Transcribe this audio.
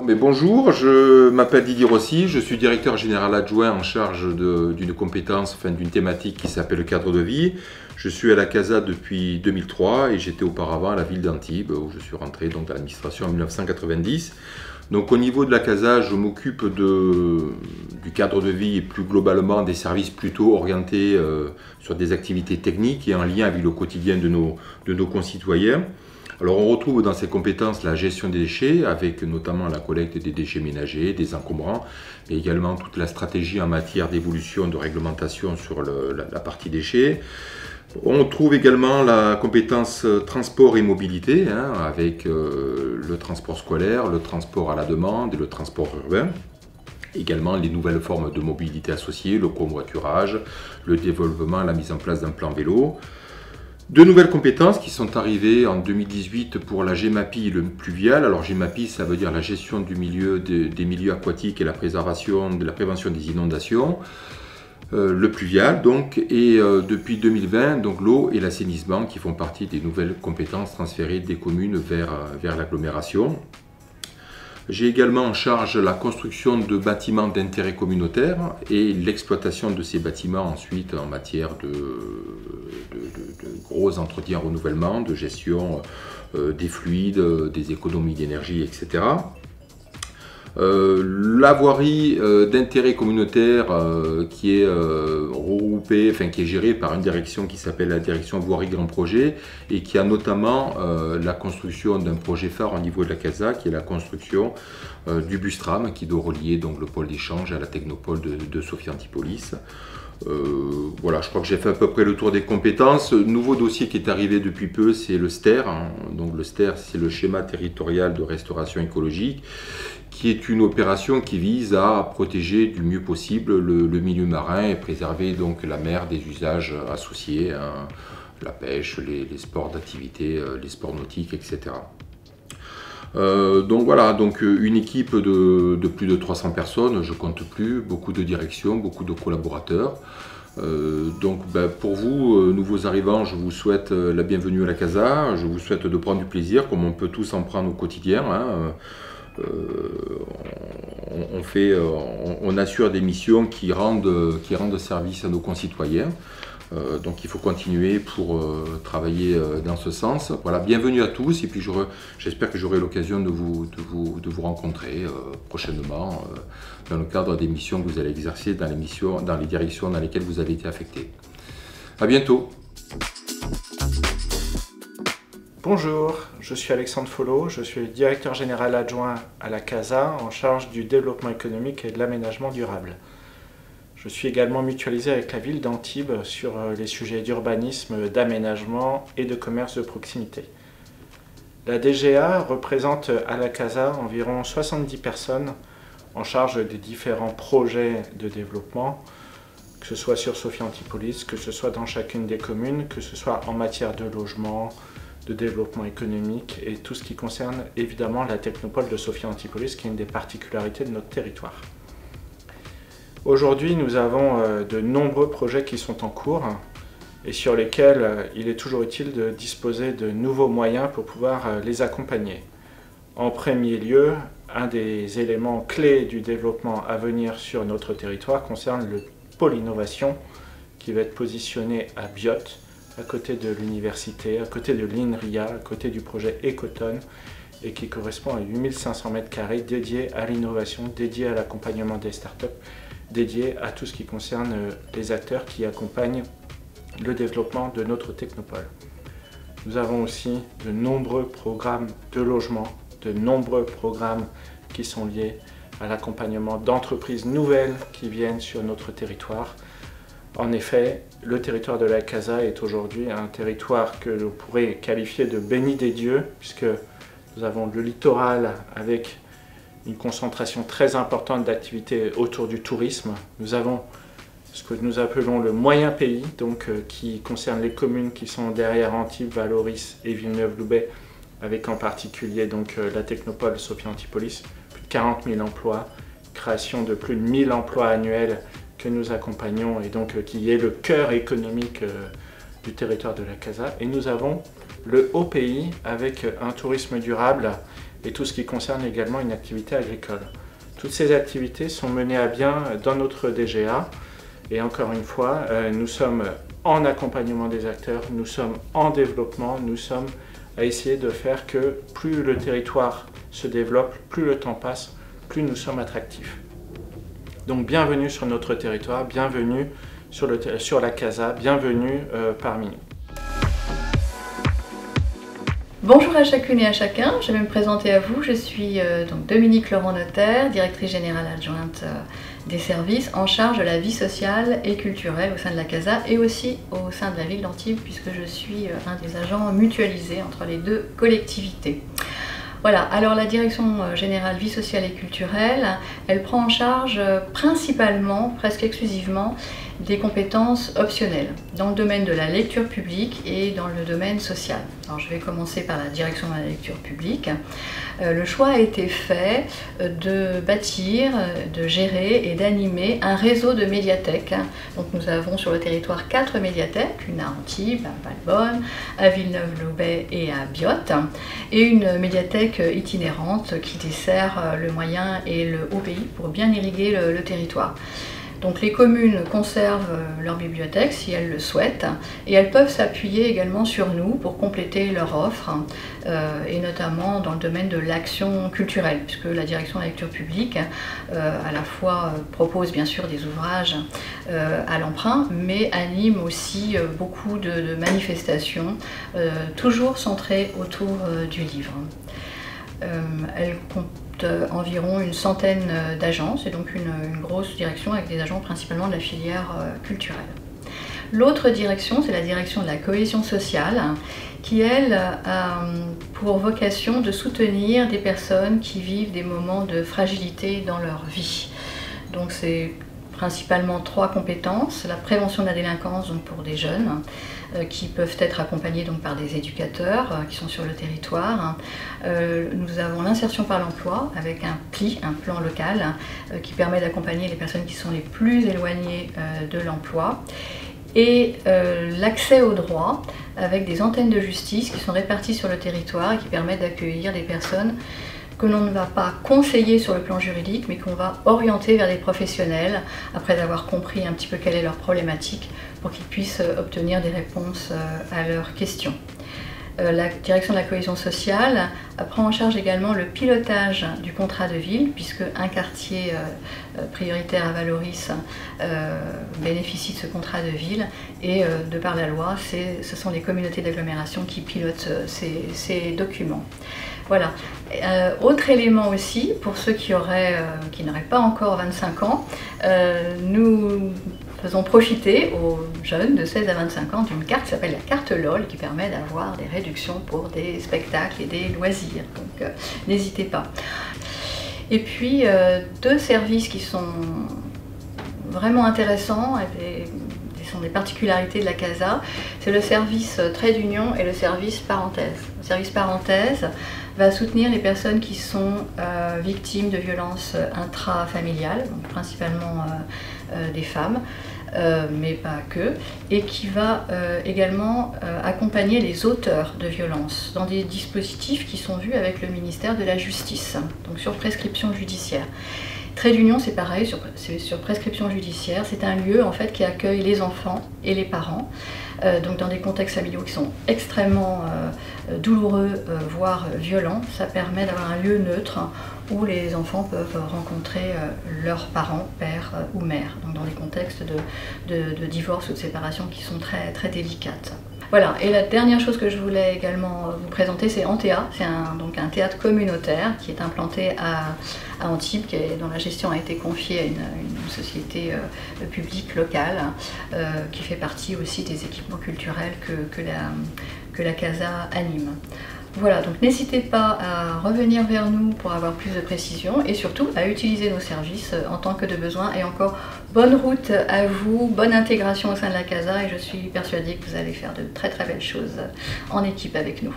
Mais bonjour, je m'appelle Didier Rossi, je suis directeur général adjoint en charge d'une compétence, enfin d'une thématique qui s'appelle le cadre de vie. Je suis à la CASA depuis 2003 et j'étais auparavant à la ville d'Antibes où je suis rentré donc, dans l'administration en 1990. Donc au niveau de la CASA, je m'occupe du cadre de vie et plus globalement des services plutôt orientés sur des activités techniques et en lien avec le quotidien de nos concitoyens. Alors on retrouve dans ces compétences la gestion des déchets, avec notamment la collecte des déchets ménagers, des encombrants, mais également toute la stratégie en matière d'évolution de réglementation sur la partie déchets. On trouve également la compétence transport et mobilité, avec le transport scolaire, le transport à la demande et le transport urbain. Également les nouvelles formes de mobilité associées, le covoiturage, le développement, la mise en place d'un plan vélo. Deux nouvelles compétences qui sont arrivées en 2018 pour la GEMAPI, le pluvial. Alors GEMAPI, ça veut dire la gestion des milieux aquatiques et la prévention des inondations. Le pluvial donc, et depuis 2020, donc l'eau et l'assainissement qui font partie des nouvelles compétences transférées des communes vers l'agglomération. J'ai également en charge la construction de bâtiments d'intérêt communautaire et l'exploitation de ces bâtiments ensuite en matière de gros entretiens renouvellement, de gestion des fluides, des économies d'énergie, etc. La voirie d'intérêt communautaire qui est regroupée, qui est gérée par une direction qui s'appelle la direction voirie grand projet et qui a notamment la construction d'un projet phare au niveau de la CASA qui est la construction du bus tram qui doit relier donc le pôle d'échange à la technopole de Sophia Antipolis. Voilà, je crois que j'ai fait à peu près le tour des compétences. Nouveau dossier qui est arrivé depuis peu, c'est le STER. Donc le STER, c'est le schéma territorial de restauration écologique, qui est une opération qui vise à protéger du mieux possible le milieu marin et préserver donc la mer des usages associés, la pêche, les sports d'activité, les sports nautiques, etc. Donc voilà, donc une équipe de plus de 300 personnes, je compte plus, beaucoup de directions, beaucoup de collaborateurs. Donc pour vous, nouveaux arrivants, je vous souhaite la bienvenue à la CASA, je vous souhaite de prendre du plaisir, comme on peut tous en prendre au quotidien. On assure des missions qui rendent service à nos concitoyens. Donc il faut continuer pour travailler dans ce sens. Voilà, bienvenue à tous et puis j'espère que j'aurai l'occasion de vous rencontrer prochainement dans le cadre des missions que vous allez exercer dans les directions dans lesquelles vous avez été affecté. À bientôt. Bonjour, je suis Alexandre Folot, je suis directeur général adjoint à la CASA en charge du développement économique et de l'aménagement durable. Je suis également mutualisé avec la ville d'Antibes sur les sujets d'urbanisme, d'aménagement et de commerce de proximité. La DGA représente à la CASA environ 70 personnes en charge des différents projets de développement, que ce soit sur Sophia Antipolis, que ce soit dans chacune des communes, que ce soit en matière de logement, de développement économique et tout ce qui concerne évidemment la technopole de Sophia Antipolis qui est une des particularités de notre territoire. Aujourd'hui, nous avons de nombreux projets qui sont en cours et sur lesquels il est toujours utile de disposer de nouveaux moyens pour pouvoir les accompagner. En premier lieu, un des éléments clés du développement à venir sur notre territoire concerne le pôle innovation qui va être positionné à Biot, à côté de l'université, à côté de l'INRIA, à côté du projet Ecoton et qui correspond à 8500 m² dédiés à l'innovation, dédiés à l'accompagnement des startups, dédiés à tout ce qui concerne les acteurs qui accompagnent le développement de notre technopole. Nous avons aussi de nombreux programmes de logement, de nombreux programmes qui sont liés à l'accompagnement d'entreprises nouvelles qui viennent sur notre territoire. En effet, le territoire de la CASA est aujourd'hui un territoire que l'on pourrait qualifier de béni des dieux, puisque nous avons le littoral avec une concentration très importante d'activités autour du tourisme. Nous avons ce que nous appelons le moyen pays, donc qui concerne les communes qui sont derrière Antibes, Valoris et Villeneuve-Loubet, avec en particulier donc la technopole Sophia Antipolis, plus de 40 000 emplois, création de plus de 1000 emplois annuels que nous accompagnons et donc qui est le cœur économique du territoire de la CASA. Et nous avons le haut pays avec un tourisme durable et tout ce qui concerne également une activité agricole. Toutes ces activités sont menées à bien dans notre DGA et encore une fois, nous sommes en accompagnement des acteurs, nous sommes en développement, nous sommes à essayer de faire que plus le territoire se développe, plus le temps passe, plus nous sommes attractifs. Donc bienvenue sur notre territoire, bienvenue sur la CASA, bienvenue parmi nous. Bonjour à chacune et à chacun, je vais me présenter à vous. Je suis donc Dominique Laurent-Notaire, directrice générale adjointe des services en charge de la vie sociale et culturelle au sein de la CASA et aussi au sein de la ville d'Antibes puisque je suis un des agents mutualisés entre les deux collectivités. Voilà, alors la direction générale vie sociale et culturelle, elle prend en charge principalement, presque exclusivement, des compétences optionnelles dans le domaine de la lecture publique et dans le domaine social. Alors je vais commencer par la direction de la lecture publique. Le choix a été fait de bâtir, de gérer et d'animer un réseau de médiathèques. Donc nous avons sur le territoire 4 médiathèques, une à Antibes, à Valbonne, à Villeneuve-Loubet et à Biot, et une médiathèque itinérante qui dessert le moyen et le haut pays pour bien irriguer le territoire. Donc les communes conservent leur bibliothèque si elles le souhaitent et elles peuvent s'appuyer également sur nous pour compléter leur offre et notamment dans le domaine de l'action culturelle puisque la direction de la lecture publique à la fois propose bien sûr des ouvrages à l'emprunt mais anime aussi beaucoup de manifestations toujours centrées autour du livre. Elle compte environ une centaine d'agents, c'est donc une grosse direction avec des agents principalement de la filière culturelle. L'autre direction, c'est la direction de la cohésion sociale qui, elle, a pour vocation de soutenir des personnes qui vivent des moments de fragilité dans leur vie. Donc c'est principalement 3 compétences, la prévention de la délinquance donc pour des jeunes qui peuvent être accompagnés donc par des éducateurs qui sont sur le territoire. Nous avons l'insertion par l'emploi avec un PLI, un plan local qui permet d'accompagner les personnes qui sont les plus éloignées de l'emploi et l'accès aux droits avec des antennes de justice qui sont réparties sur le territoire et qui permettent d'accueillir des personnes que l'on ne va pas conseiller sur le plan juridique, mais qu'on va orienter vers des professionnels après avoir compris un petit peu quelle est leur problématique pour qu'ils puissent obtenir des réponses à leurs questions. La direction de la cohésion sociale prend en charge également le pilotage du contrat de ville, puisque un quartier prioritaire à Valoris bénéficie de ce contrat de ville et de par la loi, ce sont les communautés d'agglomération qui pilotent ces documents. Voilà. Autre élément aussi, pour ceux qui n'auraient pas encore 25 ans, nous faisons profiter aux jeunes de 16 à 25 ans d'une carte qui s'appelle la carte LOL qui permet d'avoir des réductions pour des spectacles et des loisirs. Donc n'hésitez pas. Et puis 2 services qui sont vraiment intéressants et sont des particularités de la CASA, c'est le service trait d'union et le service parenthèse. Le service parenthèse va soutenir les personnes qui sont victimes de violences intrafamiliales, donc principalement des femmes, mais pas que, et qui va également accompagner les auteurs de violences dans des dispositifs qui sont vus avec le ministère de la Justice, donc sur prescription judiciaire. Trait d'union, c'est pareil, c'est sur prescription judiciaire. C'est un lieu en fait qui accueille les enfants et les parents, donc dans des contextes familiaux qui sont extrêmement douloureux, voire violents. Ça permet d'avoir un lieu neutre où les enfants peuvent rencontrer leurs parents, père ou mère, donc dans des contextes de divorce ou de séparation qui sont très, très délicates. Voilà, et la dernière chose que je voulais également vous présenter, c'est Antea. C'est donc un théâtre communautaire qui est implanté à Antibes, dont la gestion a été confiée à une société publique locale, qui fait partie aussi des équipements culturels que la CASA anime. Voilà, donc n'hésitez pas à revenir vers nous pour avoir plus de précisions et surtout à utiliser nos services en tant que de besoin. Et encore, bonne route à vous, bonne intégration au sein de la CASA et je suis persuadée que vous allez faire de très très belles choses en équipe avec nous.